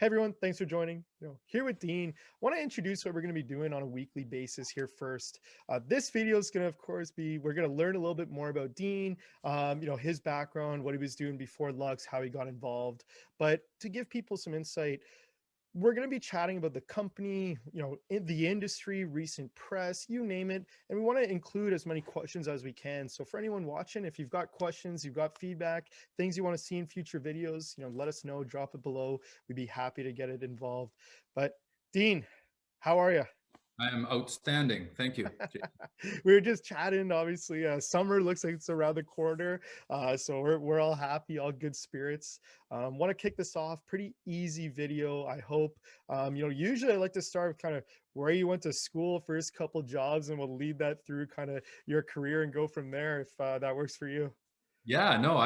Hey everyone, thanks for joining. Here with Dean, I want to introduce what we're going to be doing on a weekly basis here first. This video is going to, of course, we're going to learn a little bit more about Dean, his background, what he was doing before Lux, how he got involved. But to give people some insight, we're going to be chatting about the company, in the industry, recent press, you name it. And we want to include as many questions as we can. So for anyone watching, if you've got questions, you've got feedback, things you want to see in future videos, let us know, drop it below. We'd be happy to get it involved. But Dean, how are you? I am outstanding. Thank you. We were just chatting. Obviously, summer looks like it's around the corner, so we're all happy, all good spirits. Want to kick this off? Pretty easy video, I hope. Usually I like to start with kind of where you went to school, first couple jobs, and we'll lead that through kind of your career and go from there if that works for you. Yeah, no,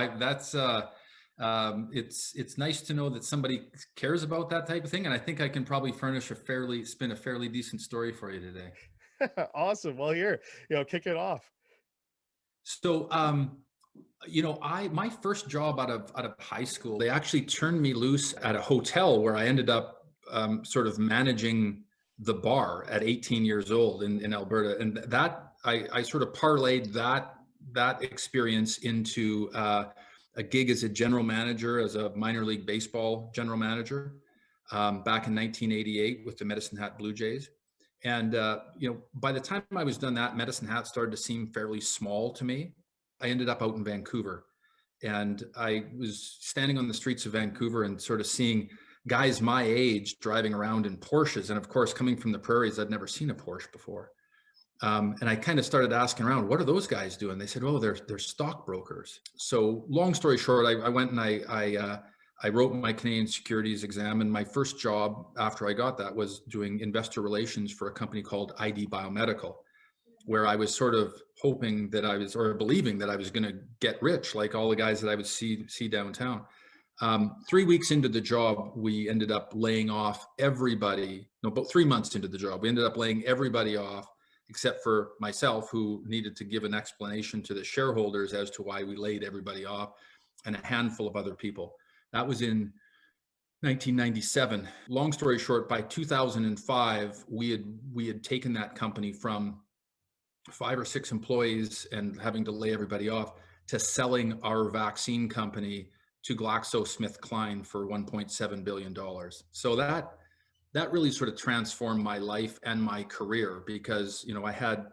it's nice to know that somebody cares about that type of thing, and I think I can probably spin a fairly decent story for you today. Awesome. Well, here, kick it off. So, I my first job out of high school, they actually turned me loose at a hotel where I ended up sort of managing the bar at 18 years old in Alberta, and that I sort of parlayed that experience into a gig as a general manager, as a minor league baseball general manager, back in 1988 with the Medicine Hat Blue Jays. And by the time I was done that, Medicine Hat started to seem fairly small to me. I ended up out in Vancouver, and I was standing on the streets of Vancouver and sort of seeing guys my age driving around in Porsches. And of course, coming from the prairies, I'd never seen a Porsche before. And I kind of started asking around, what are those guys doing? They said, oh, they're stockbrokers. So long story short, I went and I wrote my Canadian securities exam. And my first job after I got that was doing investor relations for a company called ID Biomedical, where I was sort of hoping that or believing that I was going to get rich, like all the guys that I would see downtown. 3 weeks into the job, we ended up laying off everybody. No, about 3 months into the job, we ended up laying everybody off except for myself, who needed to give an explanation to the shareholders as to why we laid everybody off, and a handful of other people. That was in 1997. Long story short, by 2005, we had taken that company from 5 or 6 employees and having to lay everybody off to selling our vaccine company to GlaxoSmithKline for $1.7 billion. So that really sort of transformed my life and my career, because I had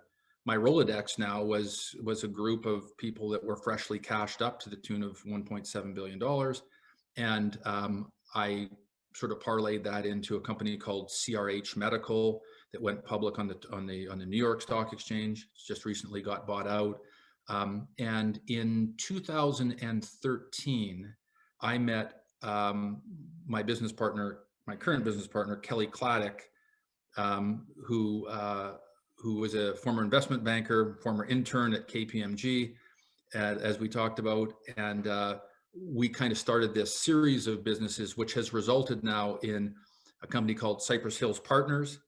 my Rolodex now was a group of people that were freshly cashed up to the tune of $1.7 billion. And I sort of parlayed that into a company called CRH Medical that went public on the New York Stock Exchange. It's just recently got bought out. And in 2013, I met my current business partner, Kelly Claddock, who was a former investment banker, former intern at KPMG, as we talked about. And we kind of started this series of businesses, which has resulted now in a company called Cypress Hills Partners,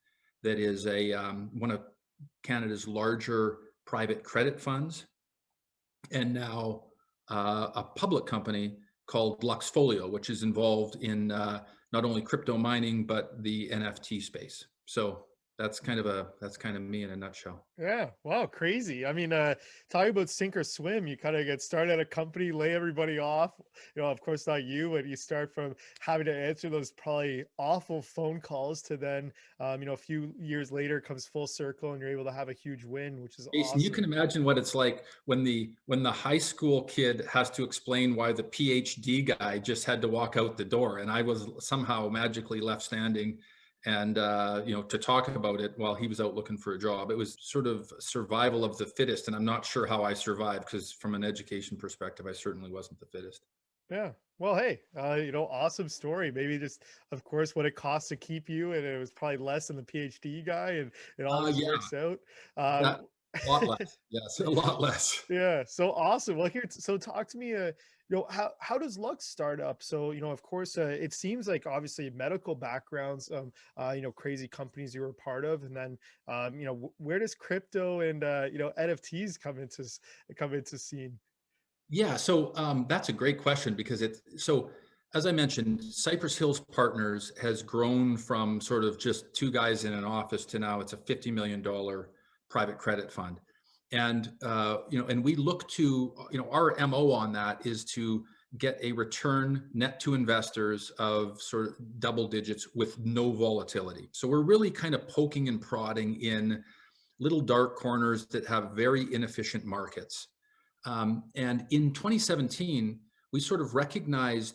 that is one of Canada's larger private credit funds, and now a public company called Luxxfolio, which is involved in not only crypto mining but the NFT space. So that's kind of me in a nutshell. Yeah. Wow. Crazy. I mean, talking about sink or swim, you kind of get started at a company, lay everybody off. Of course, not you, but you start from having to answer those probably awful phone calls to then, a few years later comes full circle and you're able to have a huge win, which is Jason, you can awesome. imagine what it's like when the high school kid has to explain why the PhD guy just had to walk out the door, and I was somehow magically left standing, and to talk about it while he was out looking for a job. It was sort of survival of the fittest, and I'm not sure how I survived, because from an education perspective, I certainly wasn't the fittest. Yeah. Well, hey, awesome story. Maybe just, of course, what it costs to keep you, and it was probably less than the PhD guy, and it all just Yeah, works out. that a lot less. Yes, a lot less. Yeah, so awesome. Well, here, so talk to me. How does Lux start up? So, of course, it seems like obviously medical backgrounds, crazy companies you were part of, and then, where does crypto and NFTs come into scene? Yeah, so that's a great question, because as I mentioned, Cypress Hills Partners has grown from sort of just two guys in an office to now it's a $50 million private credit fund. And, and we look to, our MO on that is to get a return net to investors of sort of double digits with no volatility. So we're really kind of poking and prodding in little dark corners that have very inefficient markets. And in 2017, we sort of recognized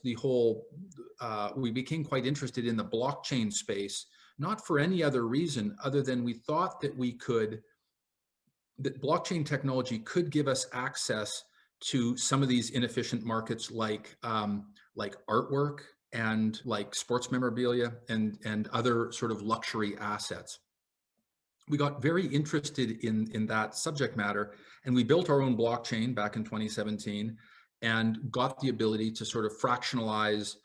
we became quite interested in the blockchain space, not for any other reason other than we thought that that blockchain technology could give us access to some of these inefficient markets like artwork and like sports memorabilia and other sort of luxury assets. We got very interested in that subject matter, and we built our own blockchain back in 2017 and got the ability to sort of fractionalize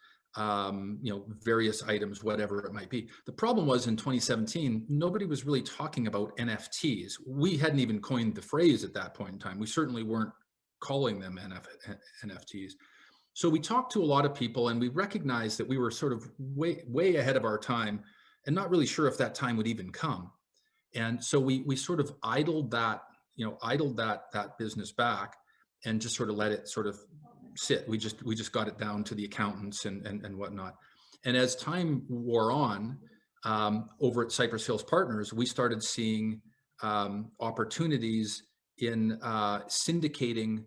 various items, whatever it might be. The problem was in 2017, nobody was really talking about NFTs. We hadn't even coined the phrase at that point in time. We certainly weren't calling them NFTs. So we talked to a lot of people, and we recognized that we were sort of way ahead of our time and not really sure if that time would even come. And so we sort of idled that business back and just sort of let it sort of sit. We just got it down to the accountants and whatnot. And as time wore on, over at Cypress Hills Partners, we started seeing opportunities in syndicating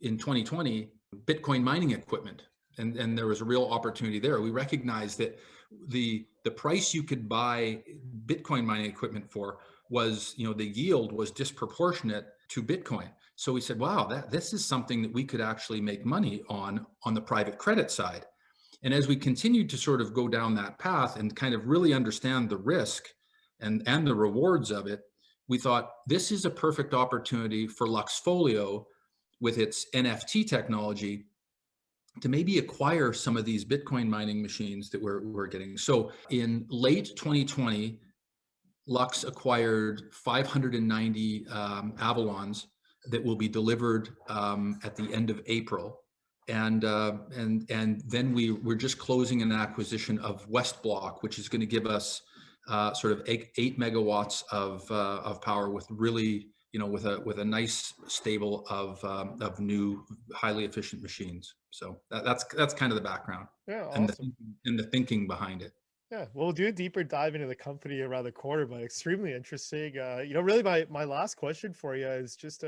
in 2020 Bitcoin mining equipment. And there was a real opportunity there. We recognized that the price you could buy Bitcoin mining equipment for was, the yield was disproportionate to Bitcoin. So we said, wow, this is something that we could actually make money on the private credit side. And as we continued to sort of go down that path and kind of really understand the risk and the rewards of it, we thought this is a perfect opportunity for Luxxfolio with its NFT technology to maybe acquire some of these Bitcoin mining machines that we're getting. So in late 2020, Lux acquired 590 Avalons that will be delivered at the end of April. And then we're just closing an acquisition of West Block, which is going to give us sort of 8 megawatts of power with really, with a nice stable of new highly efficient machines. So that's kind of the background. Yeah, and awesome. the thinking behind it. Yeah, we'll do a deeper dive into the company around the corner, but extremely interesting. Really my last question for you is just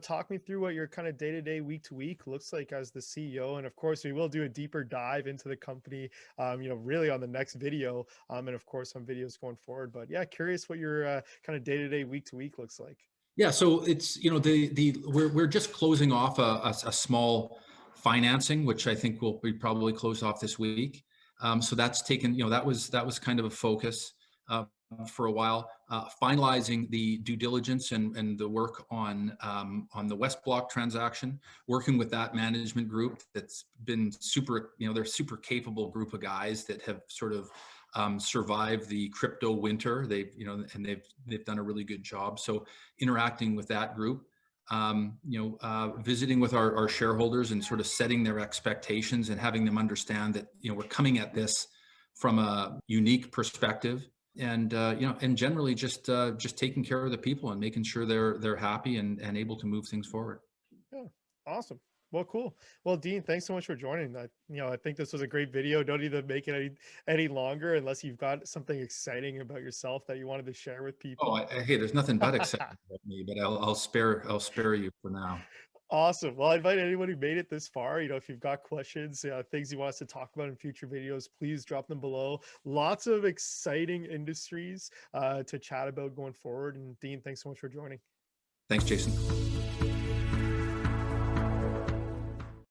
talk me through what your kind of day-to-day, week-to-week looks like as the CEO. And of course, we will do a deeper dive into the company, really on the next video, and of course on videos going forward. But yeah, curious what your kind of day-to-day, week-to-week looks like. Yeah, so it's we're just closing off a small financing, which I think will be probably closed off this week. So that's taken, that was kind of a focus for a while. Finalizing the due diligence and the work on the West Block transaction, working with that management group that's been super, they're super capable group of guys that have sort of survived the crypto winter. They've done a really good job. So interacting with that group, visiting with our shareholders and sort of setting their expectations and having them understand that, we're coming at this from a unique perspective, and generally just taking care of the people and making sure they're happy and able to move things forward. Yeah, awesome. Well, cool. Well, Dean, thanks so much for joining. I think this was a great video. Don't need to make it any longer unless you've got something exciting about yourself that you wanted to share with Oh, people. hey, there's nothing but exciting about me, but I'll spare you for now. Awesome. Well, I invite anyone who made it this far. If you've got questions, things you want us to talk about in future videos, please drop them below. Lots of exciting industries to chat about going forward. And Dean, thanks so much for joining. Thanks, Jason.